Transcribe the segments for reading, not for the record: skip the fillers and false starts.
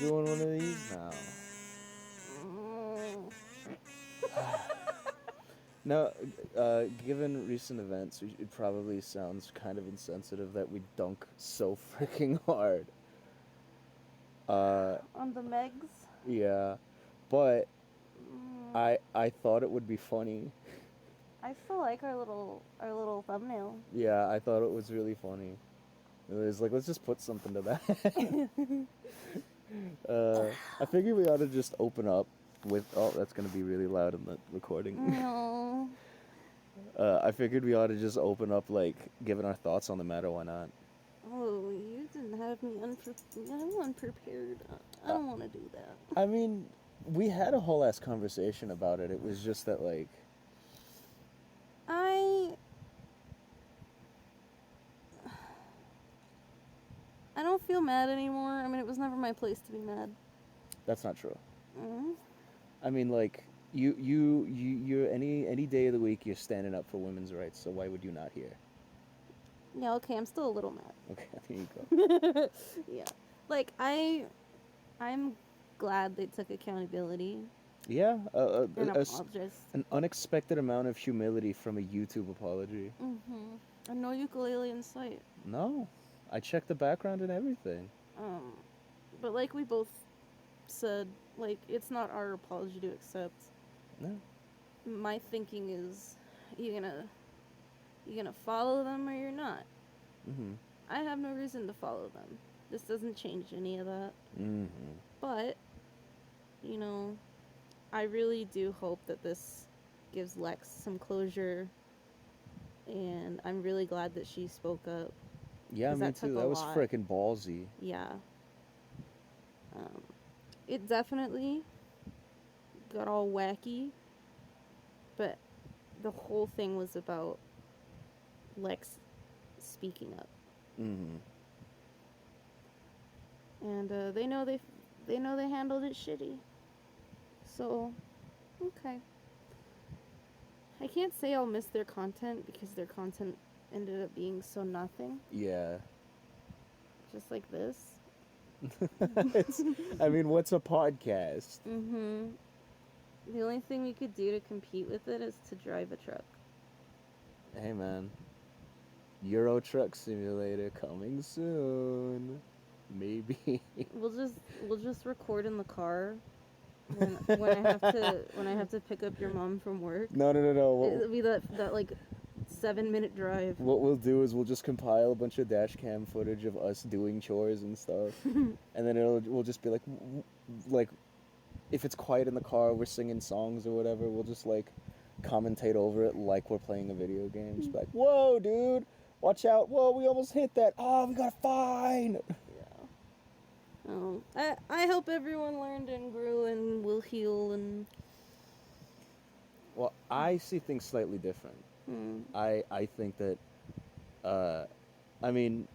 Doing one of these now. Now, given recent events, it probably sounds kind of insensitive that we dunk so freaking hard. On the Megs? Yeah, but I thought it would be funny. I still like our little thumbnail. Yeah, I thought it was really funny. It was like, let's just put something to that. I figured we ought to just open up with. Oh, that's gonna be really loud in the recording. No. I figured we ought to just open up, like, giving our thoughts on the matter. Why not? Oh, you didn't have me unprepared. I'm unprepared. I don't want to do that. I mean, we had a whole ass conversation about it. It was just that, like, I don't feel mad anymore. I mean, it was never my place to be mad. that's not true. Mm-hmm. I mean, like, you're any day of the week you're standing up for women's rights. So why would you not here? Yeah, okay, I'm still a little mad. Okay, there you go. Yeah. Like, I'm glad they took accountability Yeah, and apologized. an unexpected amount of humility from a YouTube apology. Mm-hmm. And no ukulele in sight. No, I checked the background and everything. But like we both said, like, it's not our apology to accept. No. My thinking is, you gonna follow them or you're not. Mm-hmm. I have no reason to follow them. This doesn't change any of that. Mm-hmm. But, I really do hope that this gives Lex some closure. And I'm really glad that she spoke up. Yeah, me too. That was freaking ballsy. Yeah. It definitely got all wacky, but the whole thing was about Lex speaking up. Mm-hmm. And they know they handled it shitty. So, okay. I can't say I'll miss their content because their content ended up being so nothing. Yeah. Just like this. I mean, what's a podcast? Mm-hmm. The only thing we could do to compete with it is to drive a truck. Hey, man. Euro Truck Simulator coming soon. Maybe. We'll just record in the car when I have to pick up your mom from work. No. It'll be that like 7-minute drive. What we'll do is we'll just compile a bunch of dash cam footage of us doing chores and stuff, and then we'll just be like, if it's quiet in the car, we're singing songs or whatever. We'll just like commentate over it like we're playing a video game. Just be like, whoa, dude, watch out! Whoa, we almost hit that. Oh, we got a fine. I hope everyone learned and grew and will heal and. Well, I see things slightly different. I think that, I mean,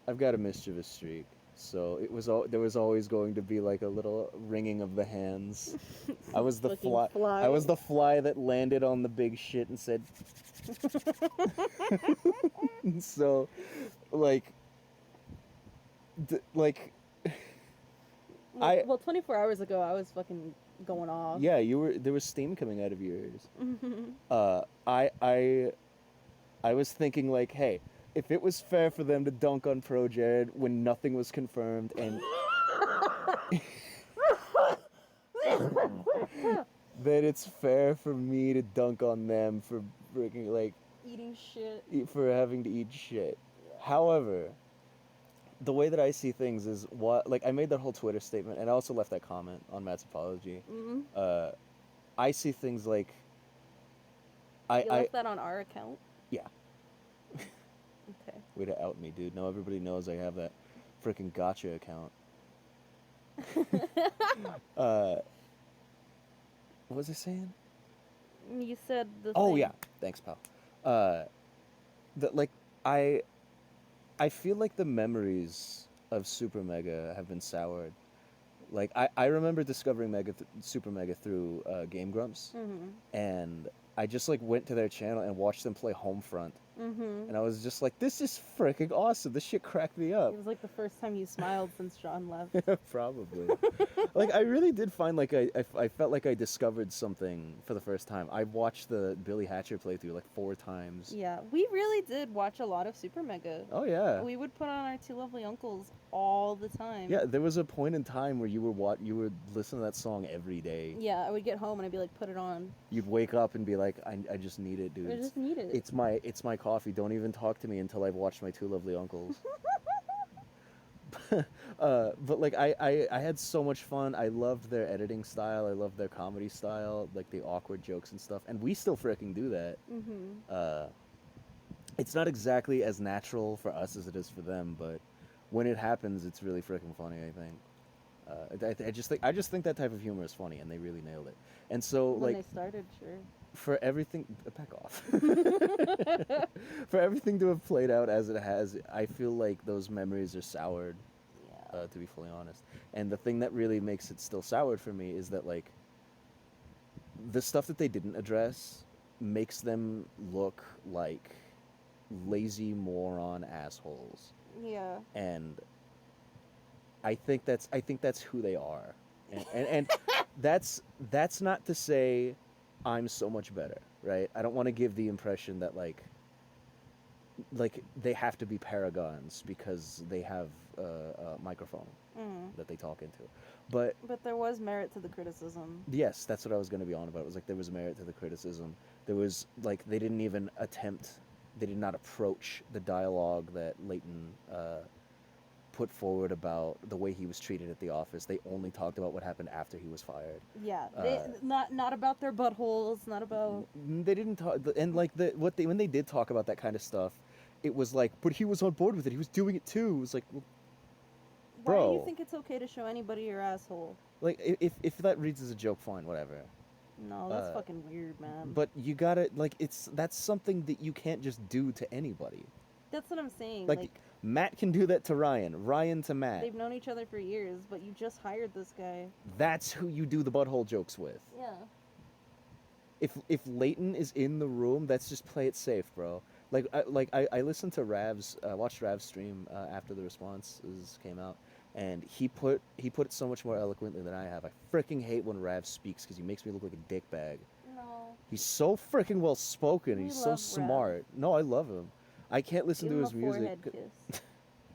I've got a mischievous streak, so there was always going to be like a little wringing of the hands. I was the fly. I was the fly that landed on the big shit and said. So, like. Well, 24 hours ago, I was fucking going off. Yeah, there was steam coming out of your ears. I was thinking, like, hey, if it was fair for them to dunk on Pro Jared when nothing was confirmed and then it's fair for me to dunk on them for freaking, like, eating shit, for having to eat shit. However, the way that I see things is I made that whole Twitter statement, and I also left that comment on Matt's apology. I see things like you left that on our account? Yeah. Okay. Way to out me, dude. Now everybody knows I have that freaking gotcha account. What was I saying? You said the Oh, thing. yeah. Thanks, pal. I feel like the memories of Super Mega have been soured. Like, I remember discovering Super Mega through Game Grumps, and I just, like, went to their channel and watched them play Homefront, Mm-hmm. And I was just like, this is freaking awesome. This shit cracked me up. It was like the first time you smiled since John left. Probably. Like, I really did find like I felt like I discovered something for the first time. I watched the Billy Hatcher playthrough like 4 times. Yeah, we really did watch a lot of Super Mega. Oh yeah. We would put on our Two Lovely Uncles all the time. Yeah, there was a point in time where you would listen to that song every day. Yeah, I would get home and I'd be like, put it on. You'd wake up and be like, I just need it, dude. I just need it. It's my coffee. Don't even talk to me until I've watched my Two Lovely Uncles. But like I had so much fun. I loved their editing style. I loved their comedy style, like the awkward jokes and stuff. And we still freaking do that. Mm-hmm. It's not exactly as natural for us as it is for them, but when it happens, it's really freaking funny. I think. I just think that type of humor is funny, and they really nailed it. And so When like they started, sure. for everything, back off. For everything to have played out as it has, I feel like those memories are soured. Yeah. To be fully honest, and the thing that really makes it still soured for me is that like the stuff that they didn't address makes them look like lazy moron assholes, Yeah. and I think that's who they are, and that's not to say I'm so much better, right? I don't want to give the impression that like they have to be paragons because they have a microphone Mm. that they talk into, but But there was merit to the criticism. yes, that's what I was going to be on about. It was like there was merit to the criticism. There was like they didn't even they did not approach the dialogue that Leighton put forward about the way he was treated at the office. They only talked about what happened after he was fired. Yeah. They not about their buttholes, not about. They didn't talk, and like when they did talk about that kind of stuff, it was like, but he was on board with it. He was doing it too. It was like, well, Why do you bro. think it's okay to show anybody your asshole? like if that reads as a joke, fine, whatever. No, that's fucking weird, man. But you gotta like that's something that you can't just do to anybody. That's what I'm saying. Like Matt can do that to Ryan, Ryan to Matt. They've known each other for years, but you just hired this guy. That's who you do the butthole jokes with. Yeah. If Leighton is in the room, let's just play it safe, bro. I listened to Rav's watched Rav's stream after the responses came out, and he put it so much more eloquently than I have. I freaking hate when Rav speaks because he makes me look like a dickbag. No. He's so freaking well spoken. We He's so love smart. No, I love him. I can't listen Give to him his a music. forehead kiss.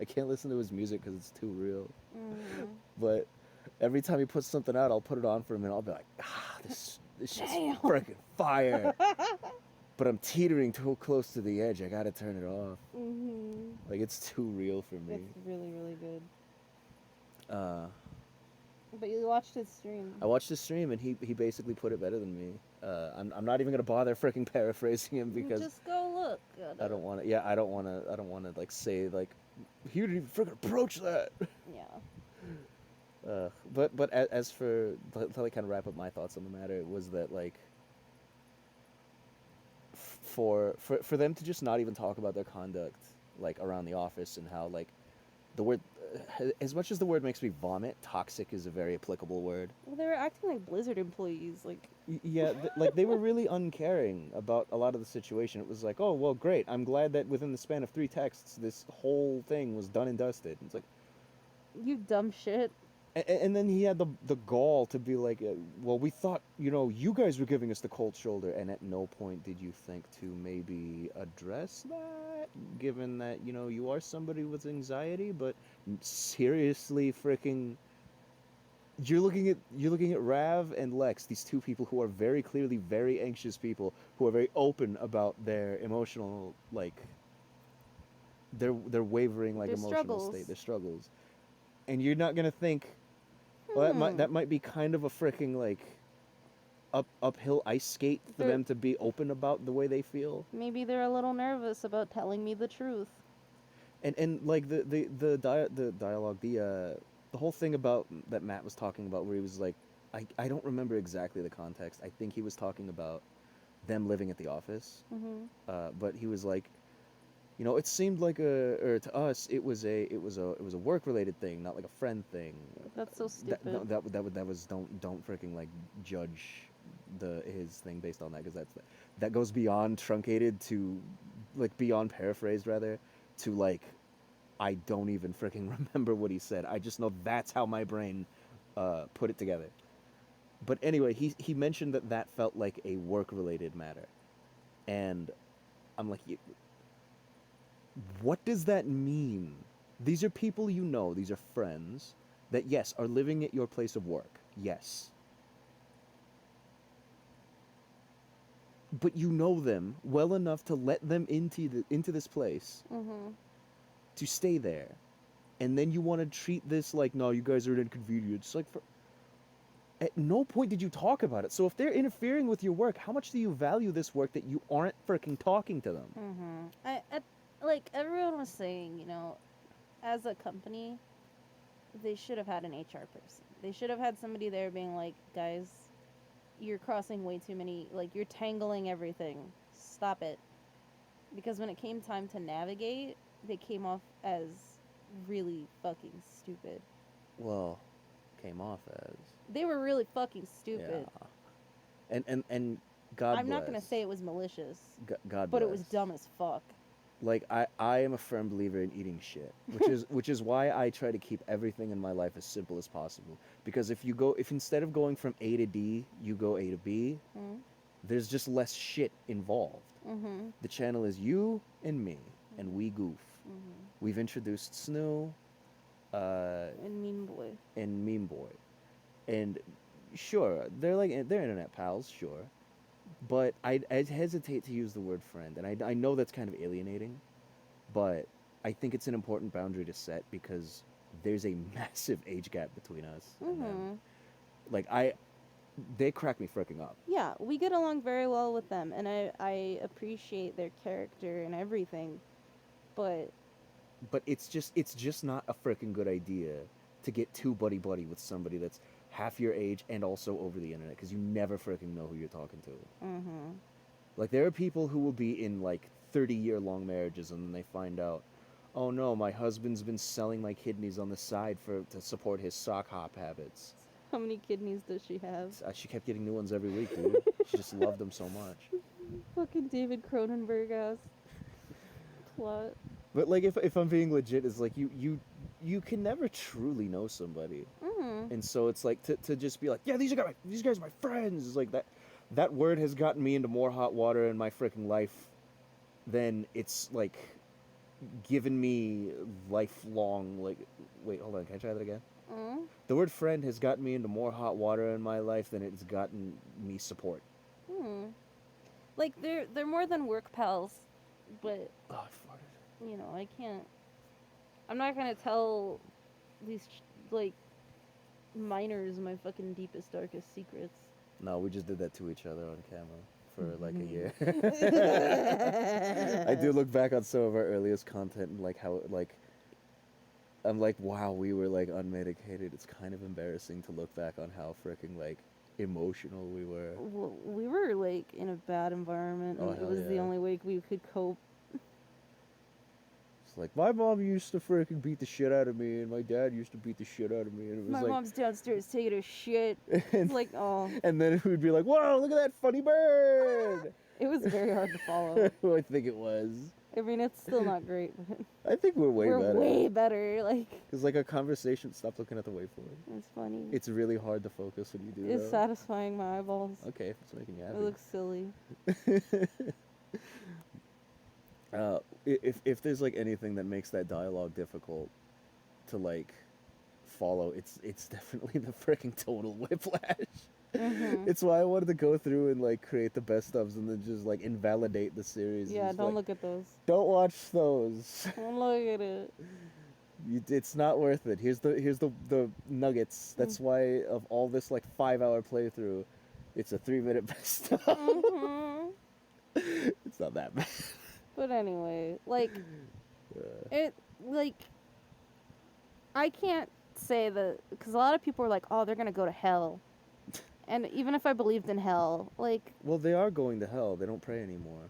I can't listen to his music because it's too real. Mm. But every time he puts something out, I'll put it on for him and I'll be like, this shit's Damn. freaking fire. But I'm teetering too close to the edge. I gotta turn it off. Mm-hmm. Like it's too real for me. It's really, really good. Uh, But you watched his stream. I watched his stream and he basically put it better than me. I'm not even gonna bother freaking paraphrasing him because Just go look. I don't want to. Yeah, I don't want to like say like he didn't even freaking approach that. Yeah. But as for to like kind of wrap up my thoughts on the matter, it was that like for them to just not even talk about their conduct like around the office and how like the word as much as the word makes me vomit, toxic is a very applicable word. Well, they were acting like Blizzard employees. Like. Yeah, like they were really uncaring about a lot of the situation. It was like, oh well, great. I'm glad that within the span of 3 texts, this whole thing was done and dusted. It's like, You dumb shit. and then he had the gall to be like, well, we thought you guys were giving us the cold shoulder, and at no point did you think to maybe address that, given that you are somebody with anxiety, but seriously, freaking. You're looking at Rav and Lex, these 2 people who are very clearly very anxious people who are very open about their emotional their wavering Their emotional struggles. state, their struggles, and you're not gonna think, well, that might be kind of a freaking uphill ice skate for them to be open about the way they feel. Maybe they're a little nervous about telling me the truth. And like the dialogue, the whole thing about that Matt was talking about, where he was like, I don't remember exactly the context. I think he was talking about them living at the office. Mm-hmm. But he was like, it seemed like to us it was a work related thing, not like a friend thing. That's so stupid. That was don't freaking like judge his thing based on that, because that goes beyond truncated to like beyond paraphrased rather, to like I don't even freaking remember what he said. I just know that's how my brain put it together. But anyway, he mentioned that that felt like a work related matter, and I'm like, what does that mean? These are people you know. These are friends that yes are living at your place of work. Yes, but you know them well enough to let them into this place Mm-hmm. to stay there, and then you want to treat this like, no, you guys are an inconvenience. Like, at no point did you talk about it. So if they're interfering with your work, how much do you value this work that you aren't freaking talking to them? Mm-hmm. Like everyone was saying, you know, as a company, they should have had an HR person. They should have had somebody there being like, guys, you're crossing way too many, like, you're tangling everything. Stop it. Because when it came time to navigate, they came off as really fucking stupid. Well, came off as They were really fucking stupid. yeah, and God I'm bless. not gonna say it was malicious, God but bless. it was dumb as fuck. Like I am a firm believer in eating shit, which is why I try to keep everything in my life as simple as possible. Because if instead of going from A to D, you go A to B, Mm-hmm. there's just less shit involved. Mm-hmm. The channel is you and me, and we goof. Mm-hmm. We've introduced Snoo, And Mean Boy. and Meme Boy, and sure they're internet pals, sure, but I hesitate to use the word friend, and I know that's kind of alienating, but I think it's an important boundary to set because there's a massive age gap between us and them. Mm-hmm. Like they crack me freaking up. Yeah, we get along very well with them, and I appreciate their character and everything, but But it's just not a freaking good idea to get too buddy with somebody that's half your age and also over the internet because you never freaking know who you're talking to. mm-hmm. Like there are people who will be in like 30-year-long marriages and then they find out, oh no, my husband's been selling my kidneys on the side to support his sock hop habits. How many kidneys does she have? She kept getting new ones every week, dude. She just loved them so much. Fucking David Cronenberg ass plot. But like if I'm being legit, it's like you can never truly know somebody. Mm-hmm. And so it's like to just be like, yeah, these guys are my friends. It's like that word has gotten me into more hot water in my freaking life than it's like given me lifelong like. Wait, hold on, can I try that again? Mm-hmm. The word friend has gotten me into more hot water in my life than it's gotten me support. Hmm. Like they're more than work pals, but Oh, I farted. you know I can't. I'm not gonna tell these like minors my fucking deepest darkest secrets. No, we just did that to each other on camera for like a year. I do look back on some of our earliest content and like how like I'm like, wow, we were like unmedicated. It's kind of embarrassing to look back on how freaking like emotional we were. Well, we were like in a bad environment, and Oh, it hell was the yeah. only way we could cope. It's like my mom used to freaking beat the shit out of me, and my dad used to beat the shit out of me, and it was My like, mom's downstairs taking a shit. and, It's like, oh, and then we'd be like, whoa, look at that funny bird. it was very hard to follow. I think it was. I mean, it's still not great, but I think we're way better. way better. Like, Because like a conversation, stop looking at the waveform. it's funny. It's really hard to focus when you do It's that. satisfying my eyeballs. Okay, if it's making you happy. It looks silly. If there's like anything that makes that dialogue difficult to like follow, it's definitely the freaking total whiplash. Mm-hmm. It's why I wanted to go through and like create the best ofs and then just like invalidate the series. Yeah, Just, don't like, look at those. Don't watch those. Don't look at it. It's not worth it. Here's the nuggets. That's why of all this like 5-hour playthrough, it's a 3-minute best of. Mm-hmm. It's not that bad. But anyway, like, it, like, I can't say that, because a lot of people are like, oh, they're gonna go to hell. And even if I believed in hell, like, Well, they are going to hell. They don't pray anymore.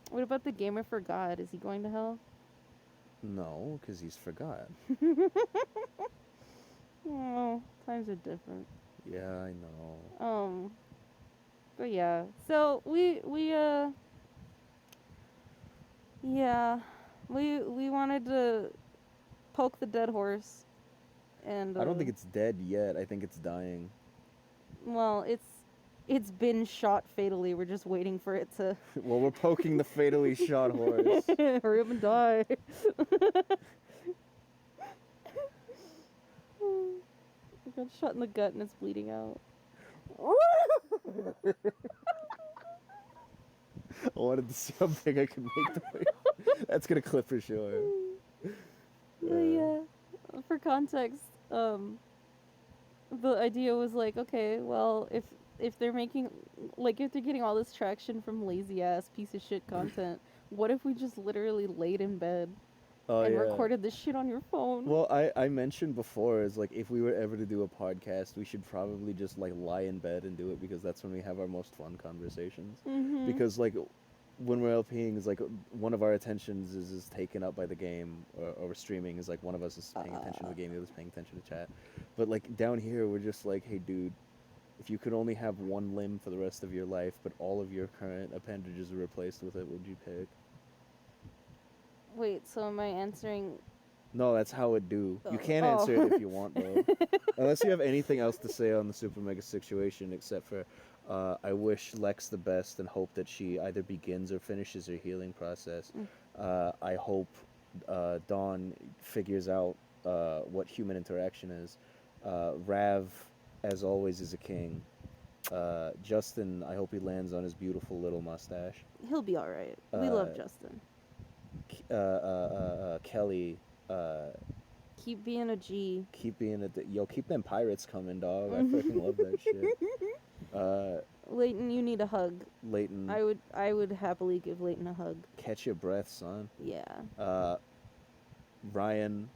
what about the gamer for God? Is he going to hell? No, because he's forgot. Oh, times are different. Yeah, I know. But yeah, so we Yeah, we wanted to poke the dead horse, and I don't think it's dead yet. I think it's dying. well, it's been shot fatally. We're just waiting for it to Well, we're poking the fatally shot horse. hurry up and die. I got shot in the gut and it's bleeding out. I wanted to see how big I could make the whale. That's gonna clip for sure. Yeah. For context, the idea was like, okay, well, if they're making, like, if they're getting all this traction from lazy ass piece of shit content, what if we just literally laid in bed Oh and yeah. recorded this shit on your phone? Well, I mentioned before is like if we were ever to do a podcast, we should probably just like lie in bed and do it because that's when we have our most fun conversations. Mm-hmm. Because like when we're LPing is like one of our attentions is taken up by the game or we're streaming is like one of us is paying attention to the game, the other's paying attention to chat. But like down here we're just like, hey dude, if you could only have one limb for the rest of your life, but all of your current appendages are replaced with it, what would you pick? Wait, so am I answering? No, that's how it do. You Oh. can't Oh. answer it if you want though. Unless you have anything else to say on the Super Mega situation, except for I wish Lex the best and hope that she either begins or finishes her healing process. I hope Dawn figures out what human interaction is. Rav, as always, is a king. Justin, I hope he lands on his beautiful little mustache. He'll be all right. We love Justin. Kelly, Keep being a G. keep being keep them pirates coming, dog. I freaking love that shit. Leighton, you need a hug. Leighton, I would happily give Leighton a hug. catch your breath, son. Yeah. Ryan,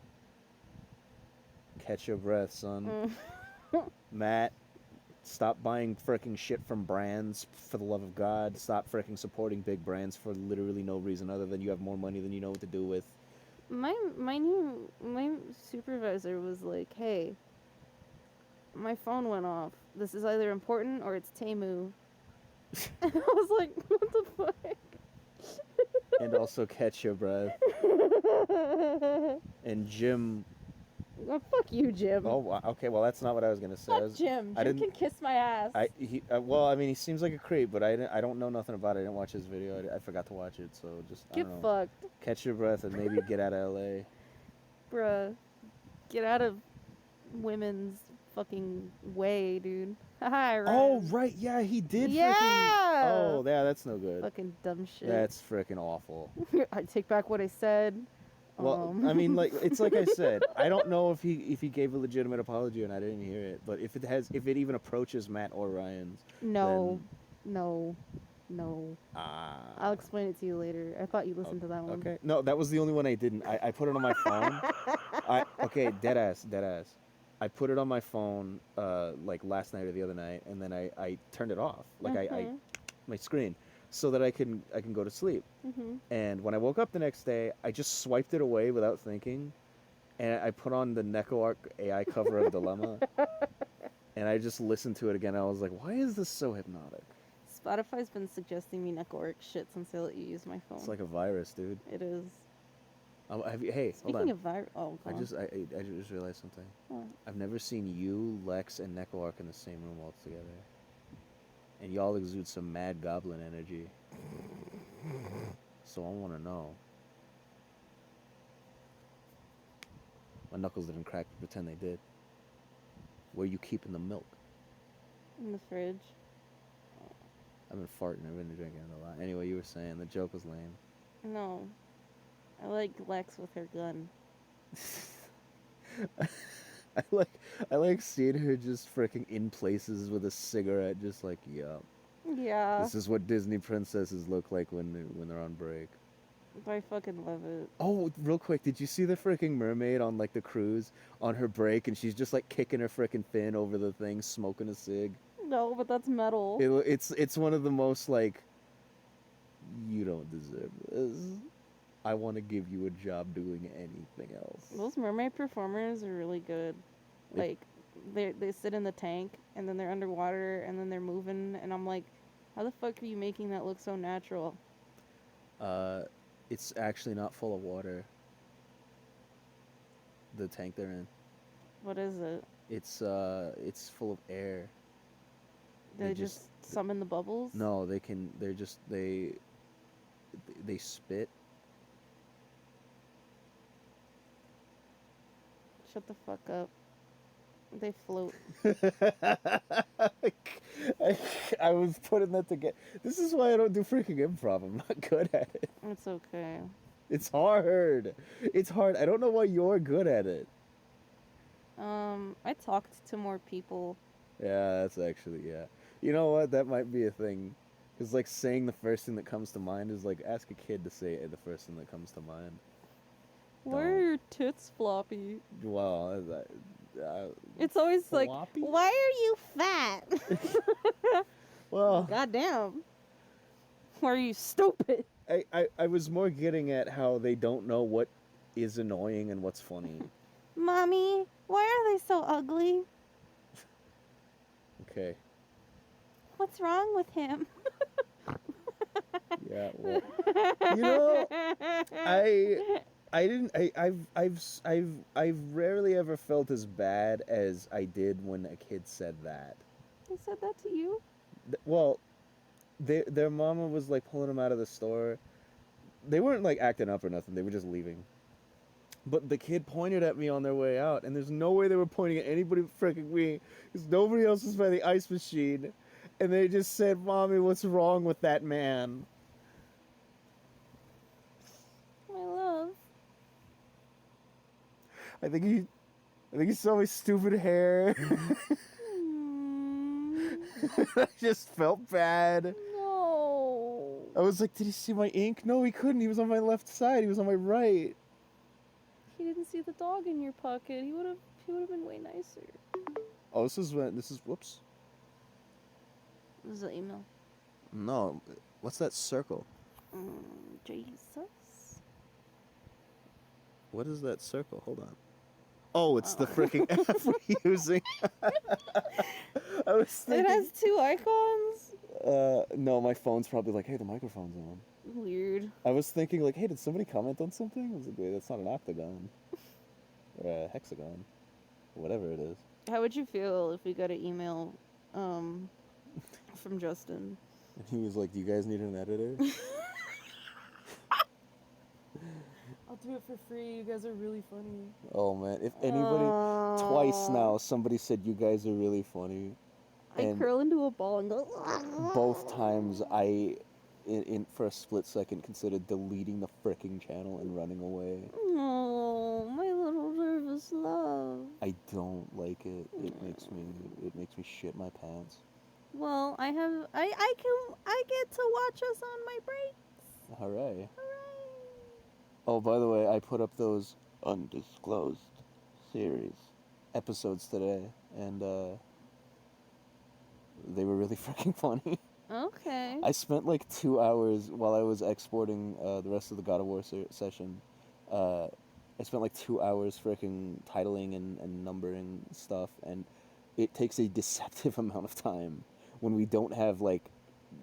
catch your breath, son. Matt, stop buying freaking shit from brands for the love of God. Stop freaking supporting big brands for literally no reason other than you have more money than you know what to do with. My supervisor was like, "Hey, my phone went off. This is either important or it's Temu." And I was like, "What the fuck?" And also catch your breath. And Jim. Oh, fuck you, Jim. Oh, okay. Well, that's not what I was gonna say. Fuck Jim. Jim can kiss my ass. Well, I mean, he seems like a creep, but I don't know nothing about it. I didn't watch his video. I forgot to watch it, so just I Get don't know. fucked, Catch your breath and maybe get out of LA. bruh. Get out of women's fucking way, dude. Hi, Ryan. Oh right, yeah, he did. Yeah. Oh yeah, that's no good. Fucking dumb shit. That's freaking awful. I take back what I said. Well, I mean, like it's like I said. I don't know if he gave a legitimate apology, and I didn't hear it. But if it even approaches Matt or Ryan's, No, then, no. I'll explain it to you later. I thought you listened to that one. Okay. No, that was the only one I didn't. I put it on my phone. Okay, dead ass. I put it on my phone like last night or the other night, and then I turned it off. Like I my screen. So that I can go to sleep. And when I woke up the next day, I just swiped it away without thinking, and I put on the NecoArc AI cover of Dilemma, and I just listened to it again. I was like, why is this so hypnotic? Spotify's been suggesting me NecoArc shit since they let you use my phone. It's like a virus, dude. It is. Hey, Speaking hold on. of virus, oh, I just realized something. What? I've never seen you, Lex, and NecoArc in the same room all together. And y'all exude some mad goblin energy. So I want to know. My knuckles didn't crack, pretend they did. Where you keeping the milk? In the fridge. I've been farting, I've been drinking it a lot. Anyway, you were saying the joke was lame. No. I like Lex with her gun. I like seeing her just freaking in places with a cigarette, just like, yup. Yeah. This is what Disney princesses look like when they're on break. I fucking love it. Oh, real quick, did you see the freaking mermaid on like the cruise on her break, and she's just like kicking her freaking fin over the thing, smoking a cig? No, but that's metal. It's one of the most like, you don't deserve this. I want to give you a job doing anything else. Those mermaid performers are really good. Like, they sit in the tank, and then they're underwater, and then they're moving, and I'm like, how the fuck are you making that look so natural? It's actually not full of water. The tank they're in. What is it? It's full of air. They just summon the bubbles? No, they can. They're just they spit. Shut the fuck up. They float. I was putting that together. This is why I don't do freaking improv. I'm not good at it. It's okay. It's hard. It's hard. I don't know why you're good at it. I talked to more people. Yeah, that's actually, yeah. You know what? That might be a thing. Because, like, saying the first thing that comes to mind is like, ask a kid to say the first thing that comes to mind. Why are your tits floppy? Well, it's always floppy? like, why are you fat? Well, goddamn. Why are you stupid? I was more getting at how they don't know what is annoying and what's funny. Mommy, why are they so ugly? Okay. What's wrong with him? Yeah, well, you know, I've rarely ever felt as bad as I did when a kid said that. They said that to you? Well, their mama was like pulling them out of the store. They weren't like acting up or nothing. They were just leaving. But the kid pointed at me on their way out, and there's no way they were pointing at anybody but freaking me, because nobody else was by the ice machine. And they just said, "Mommy, what's wrong with that man?" My love. I think he saw my stupid hair. I just felt bad. No. I was like, did he see my ink? No, he couldn't. He was on my left side. He was on my right. He didn't see the dog in your pocket. He would have been way nicer. Oh, this is whoops. This is an email. No, what's that circle? Jesus. What is that circle? Hold on. Oh, it's the freaking app we're using. I was thinking. It has two icons? No, my phone's probably like, hey, the microphone's on. Weird. I was thinking like, hey, did somebody comment on something? I was like, wait, that's not an octagon. Or a hexagon. Whatever it is. How would you feel if we got an email from Justin? And he was like, do you guys need an editor? I'll do it for free. You guys are really funny. Oh, man. If anybody... Twice now, somebody said, you guys are really funny. I curl into a ball and go... Both times, I, for a split second, considered deleting the fricking channel and running away. Oh, my little nervous love. I don't like it. It makes me shit my pants. Well, I get to watch us on my breaks. Hooray. Oh, by the way, I put up those undisclosed series episodes today, and they were really freaking funny. Okay. I spent like 2 hours while I was exporting the rest of the God of War session. I spent like 2 hours freaking titling and numbering stuff, and it takes a deceptive amount of time when we don't have like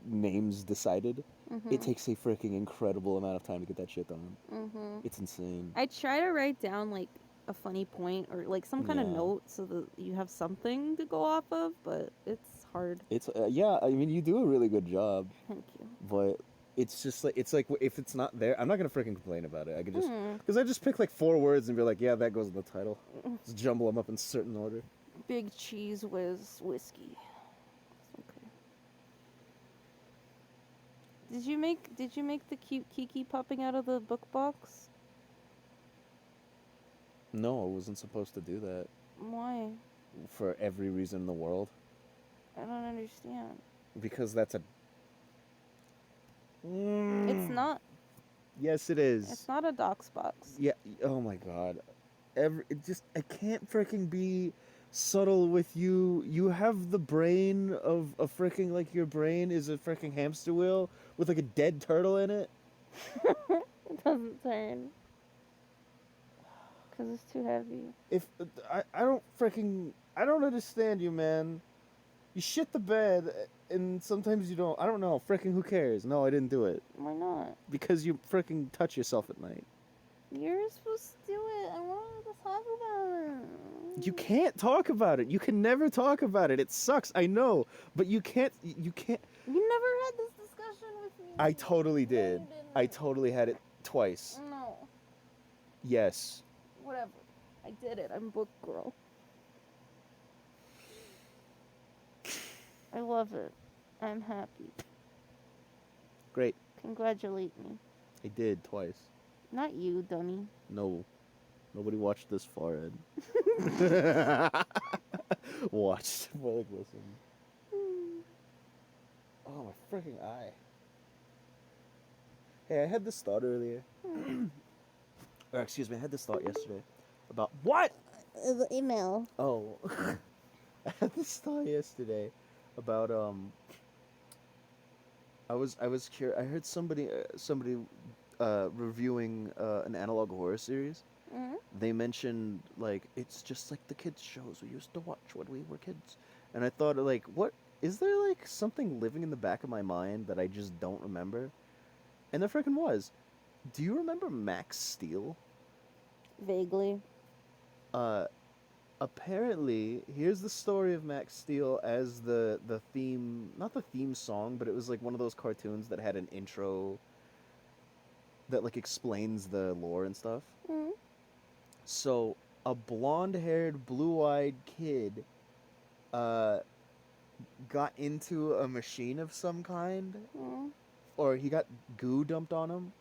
names decided. Mm-hmm. It takes a freaking incredible amount of time to get that shit done. Mm-hmm. It's insane. I try to write down like a funny point or like some kind of note so that you have something to go off of, but it's hard. It's yeah, I mean you do a really good job. Thank you. But it's just like if it's not there, I'm not gonna freaking complain about it. I could just because I just pick like 4 words and be like, yeah, that goes in the title. Just jumble them up in certain order. Big cheese whiz whiskey. Okay. Did you make the cute Kiki popping out of the book box? No, I wasn't supposed to do that. Why? For every reason in the world. I don't understand. Because that's a... It's not. Yes, it is. It's not a docs box. Yeah, oh my god. I can't freaking be subtle with you. You have the brain of a freaking, like your brain is a freaking hamster wheel with like a dead turtle in it. It doesn't turn. Because it's too heavy. I don't understand you, man. You shit the bed, and sometimes you don't. I don't know. Frickin' who cares? No, I didn't do it. Why not? Because you frickin' touch yourself at night. You're supposed to do it. I wanted to talk about it. You can't talk about it. You can never talk about it. It sucks. I know, but you can't. You can't. You never had this discussion with me. I totally No, did. you didn't. I totally had it twice. No. Yes. Whatever. I did it. I'm book girl. I love it. I'm happy. Great. Congratulate me. I did twice. Not you, dummy. No. Nobody watched this far, Ed. Watched. More like listen. Oh, my freaking eye. Hey, I had this thought earlier. Or, excuse me, I had this thought yesterday. About what? The email. Oh. I had this thought yesterday about, I was curious. I heard somebody reviewing an analog horror series. Mm-hmm. They mentioned like it's just like the kids shows we used to watch when we were kids, and I thought like, what is there like something living in the back of my mind that I just don't remember? And there freaking was. Do you remember Max Steel? Vaguely. Apparently, here's the story of Max Steel as the theme, not the theme song, but it was like one of those cartoons that had an intro that like explains the lore and stuff. Mm-hmm. So, a blonde-haired, blue-eyed kid got into a machine of some kind, Mm-hmm. or he got goo dumped on him,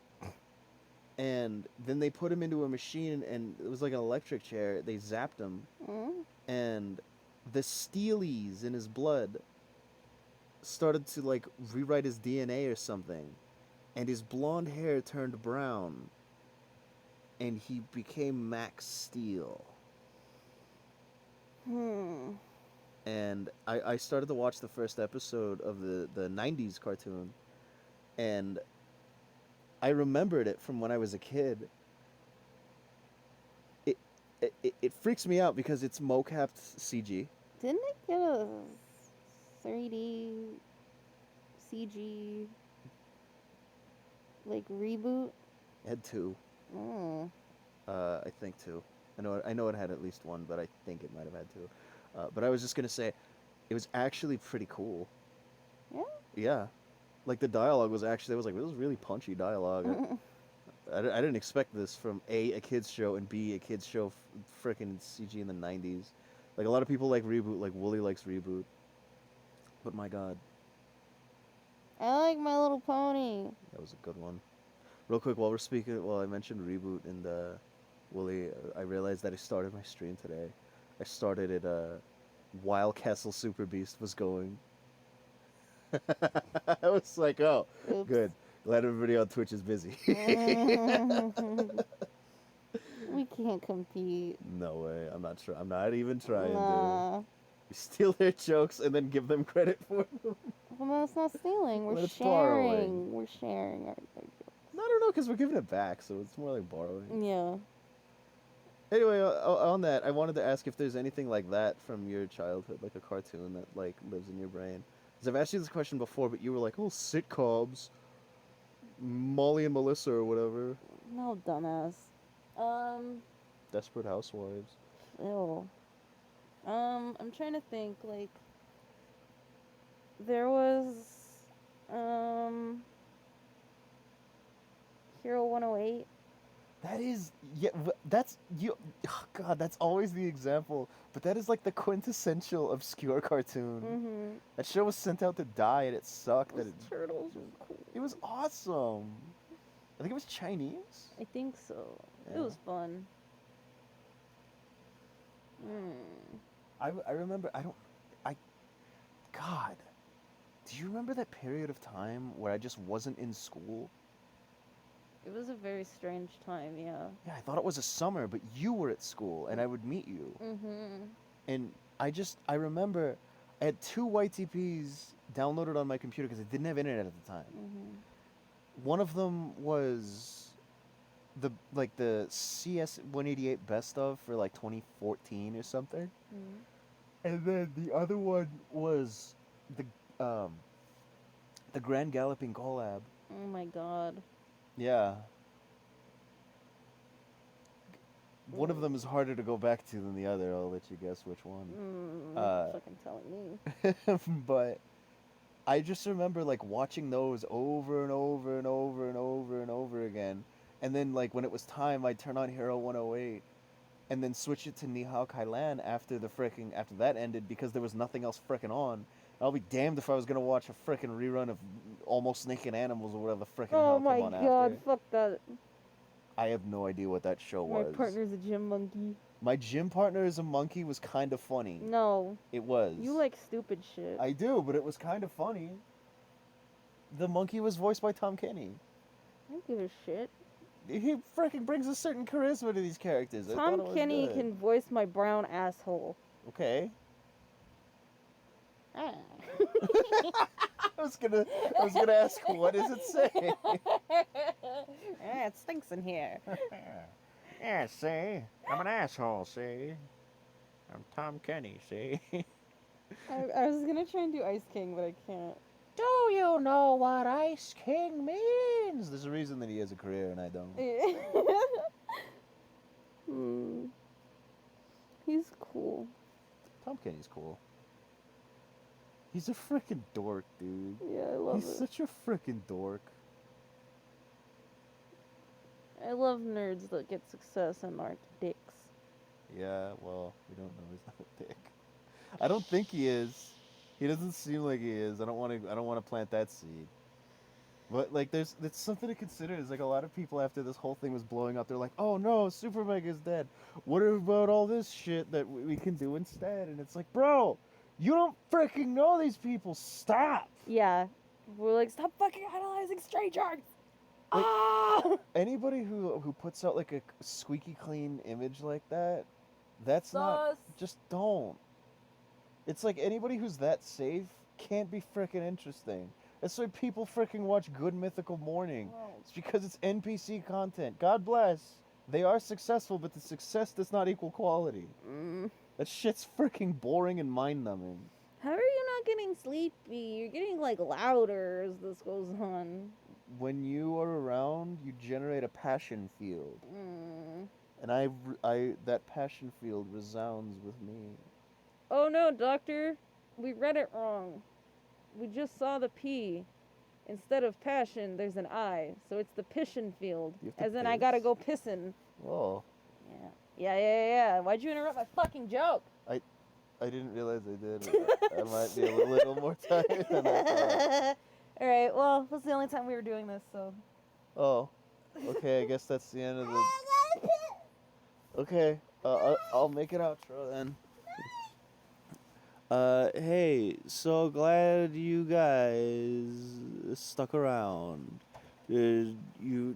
and then they put him into a machine, and it was like an electric chair. They zapped him, Mm-hmm. and the steelies in his blood started to like rewrite his DNA or something, and his blonde hair turned brown, and he became Max Steel. And I started to watch the first episode of the 90s cartoon, and I remembered it from when I was a kid. It freaks me out because it's mocapped CG. Didn't it get a 3D CG like reboot? It had two. Mm. I think two. I know it had at least one, but I think it might have had two. But I was just gonna say, it was actually pretty cool. Yeah. Yeah, like the dialogue was actually, I was like, this is really punchy dialogue. I didn't expect this from a kids show, and B, a kids show frickin' CG in the 90s. Like a lot of people like Reboot, like Wooly likes Reboot. But my god, I like My Little Pony. that was a good one. Real quick, while I mentioned Reboot and Wooly, I realized that I started my stream today. I started it while Castle Super Beast was going. I was like, oh, Oops. good. Glad everybody on Twitch is busy. We can't compete. No way. I'm not sure. I'm not even trying Nah. to. You steal their jokes and then give them credit for them. Well, that's not stealing. We're Well, it's sharing. borrowing. We're sharing our I don't know, because we're giving it back, so it's more like borrowing. Yeah. Anyway, on that, I wanted to ask if there's anything like that from your childhood, like a cartoon that like lives in your brain. Because I've asked you this question before, but you were like, oh, sitcoms, Molly and Melissa or whatever, No, dumbass. Desperate Housewives. Ew. I'm trying to think, like, there was, Hero 108. That is, yeah, that's, you, oh God, that's always the example, but that is like the quintessential obscure cartoon. Mm-hmm. That show was sent out to die, and it sucked. Those turtles were cool. It was awesome. I think it was Chinese. I think so. Yeah. It was fun. I remember, God, do you remember that period of time where I just wasn't in school? It was a very strange time, yeah. Yeah, I thought it was a summer, but you were at school, and I would meet you. Mm-hmm. And I remember I had 2 YTPs downloaded on my computer because I didn't have internet at the time. Mm-hmm. One of them was the CS 188 best of for like 2014 or something. Mm-hmm. And then the other one was the um the Grand Galloping Collab. Oh my god. Yeah. One of them is harder to go back to than the other. I'll let you guess which one. Fucking telling me. But I just remember like watching those over and over and over and over and over again. And then like when it was time, I'd turn on Hero 108 and then switch it to Nihao Kailan after that ended because there was nothing else frickin' on. I'll be damned if I was gonna watch a frickin' rerun of Almost Naked Animals or whatever the frickin' Oh hell my came on god, after. fuck that. I have no idea what that show My was. partner's a gym monkey. My gym partner as a monkey was kind of funny. No. It was. You like stupid shit. I do, but it was kind of funny. The monkey was voiced by Tom Kenny. I don't give a shit. He freaking brings a certain charisma to these characters. I thought it Tom was Kenny good. can voice my brown asshole. Okay. Ah. I was gonna ask, what does it say? It stinks in here. Yeah, see? I'm an asshole, see? I'm Tom Kenny, see? I was gonna try and do Ice King, but I can't. Do you know what Ice King means? There's a reason that he has a career and I don't. He's cool. Tom Kenny's cool. He's a freaking dork, dude. Yeah, I love He's it. such a freaking dork. I love nerds that get success and aren't dicks. Yeah, well, we don't know he's not a dick. I don't think he is. He doesn't seem like he is. I don't want to plant that seed. But like there's something to consider. Is like a lot of people after this whole thing was blowing up, they're like, "Oh no, Super Mega's dead. What about all this shit that we can do instead?" And it's like, "Bro, you don't freaking know these people. Stop." Yeah. We're like, stop fucking idolizing strangers! Like, Ah! anybody who puts out like a squeaky clean image like that, that's not, just don't. It's like anybody who's that safe can't be freaking interesting. That's why people freaking watch Good Mythical Morning. It's because it's NPC content. God bless. They are successful, but the success does not equal quality. That shit's freaking boring and mind numbing. How are you not getting sleepy? You're getting like louder as this goes on. When you are around, you generate a passion field. And that passion field resounds with me. Oh no, doctor. We read it wrong. We just saw the P. Instead of passion, there's an I. So it's the pission field. You have to As in, I piss? gotta go pissin'. Oh, Yeah. Why'd you interrupt my fucking joke? I didn't realize I did. I might be a little more tired than I thought. Alright, well, that's the only time we were doing this, so. Oh, okay. I guess that's the end of the. Okay, I'll make it outro then. Hey, so glad you guys stuck around. Did you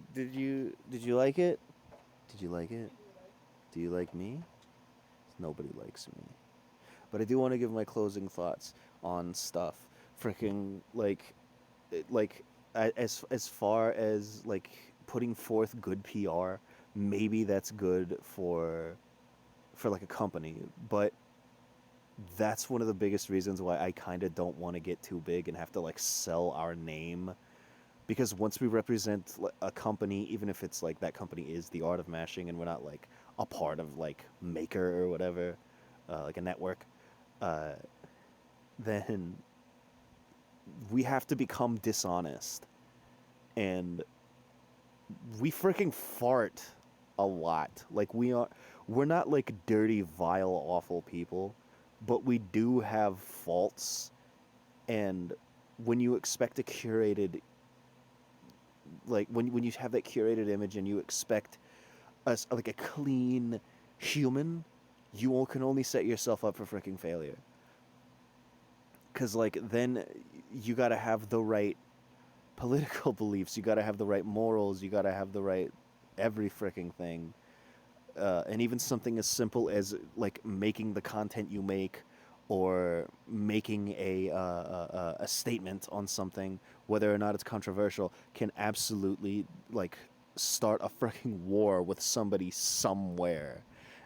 like it? Did you like it? Do you like me? Nobody likes me. But I do want to give my closing thoughts on stuff. Freaking as far as like putting forth good PR, maybe that's good for like a company, but that's one of the biggest reasons why I kind of don't want to get too big and have to like sell our name, because once we represent a company, even if it's like that company is the Art of Mashing and we're not like a part of like Maker or whatever, like a network, then we have to become dishonest. And we freaking fart a lot. Like we're not like dirty, vile, awful people, but we do have faults. And when you expect a curated, like when you have that curated image and you expect us like a clean human, you can only set yourself up for freaking failure. Because like then you gotta have the right political beliefs, you gotta have the right morals, you gotta have the right every freaking thing. And even something as simple as like making the content you make, or making a statement on something, whether or not it's controversial, can absolutely like start a freaking war with somebody somewhere.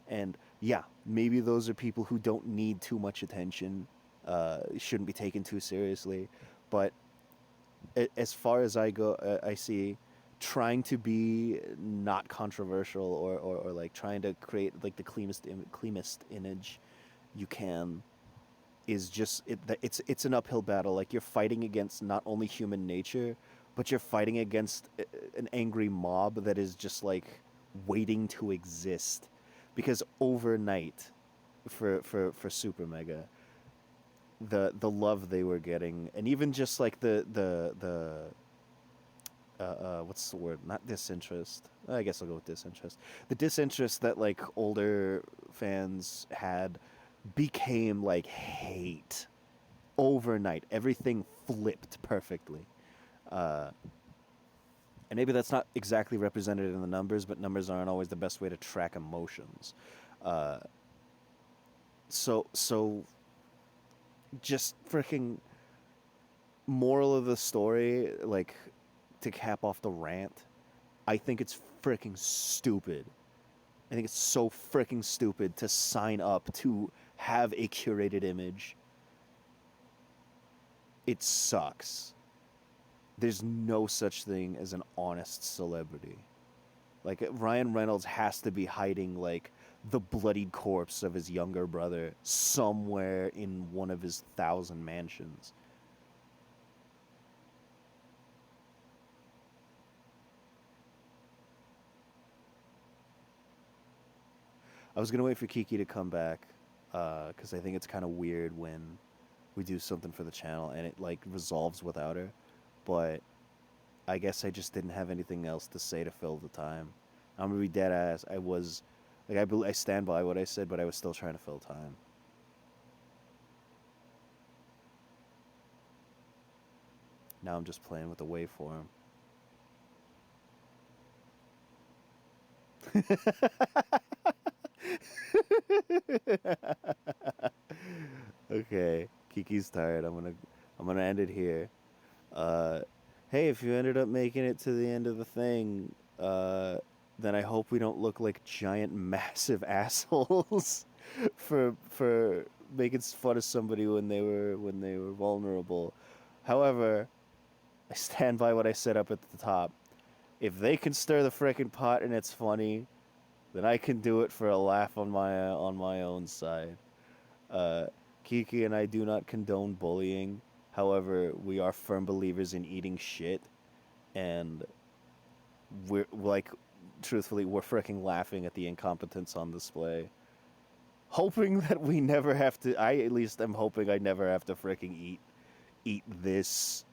And yeah, maybe those are people who don't need too much attention, shouldn't be taken too seriously. But as far as I go, I see trying to be not controversial or like trying to create like the cleanest image you can is just it's an uphill battle. Like you're fighting against not only human nature, but you're fighting against an angry mob that is just like waiting to exist. Because overnight, for Super Mega, the love they were getting, and even just like the what's the word? Not disinterest. I guess I'll go with disinterest. The disinterest that like older fans had became like hate overnight. Everything flipped perfectly. Uh, and maybe that's not exactly represented in the numbers, but numbers aren't always the best way to track emotions. Uh, so just freaking moral of the story, like to cap off the rant. I think it's freaking stupid. I think it's so freaking stupid to sign up to have a curated image. It sucks. There's no such thing as an honest celebrity. Like Ryan Reynolds has to be hiding like the bloodied corpse of his younger brother somewhere in one of his 1,000 mansions. I was gonna wait for Kiki to come back because I think it's kind of weird when we do something for the channel and it like resolves without her. But I guess I just didn't have anything else to say to fill the time. I'm gonna be dead ass. I was like I stand by what I said, but I was still trying to fill time. Now I'm just playing with the waveform. Okay, Kiki's tired. I'm gonna end it here. Uh, hey, if you ended up making it to the end of the thing, then I hope we don't look like giant, massive assholes for making fun of somebody when they were vulnerable. However, I stand by what I said up at the top. If they can stir the frickin' pot and it's funny, then I can do it for a laugh on my own side. Uh, Kiki and I do not condone bullying. However, we are firm believers in eating shit, and we're like, truthfully, we're freaking laughing at the incompetence on display. Hoping that we never have to. I at least am hoping I never have to freaking eat this,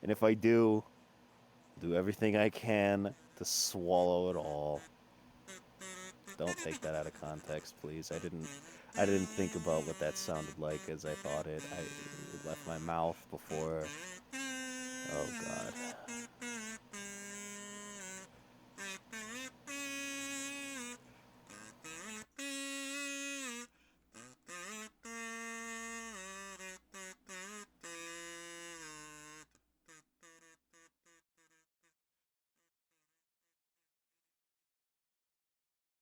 and if I do, do everything I can to swallow it all. Don't take that out of context, please. I didn't think about what that sounded like as I thought it. It left my mouth before. Oh God.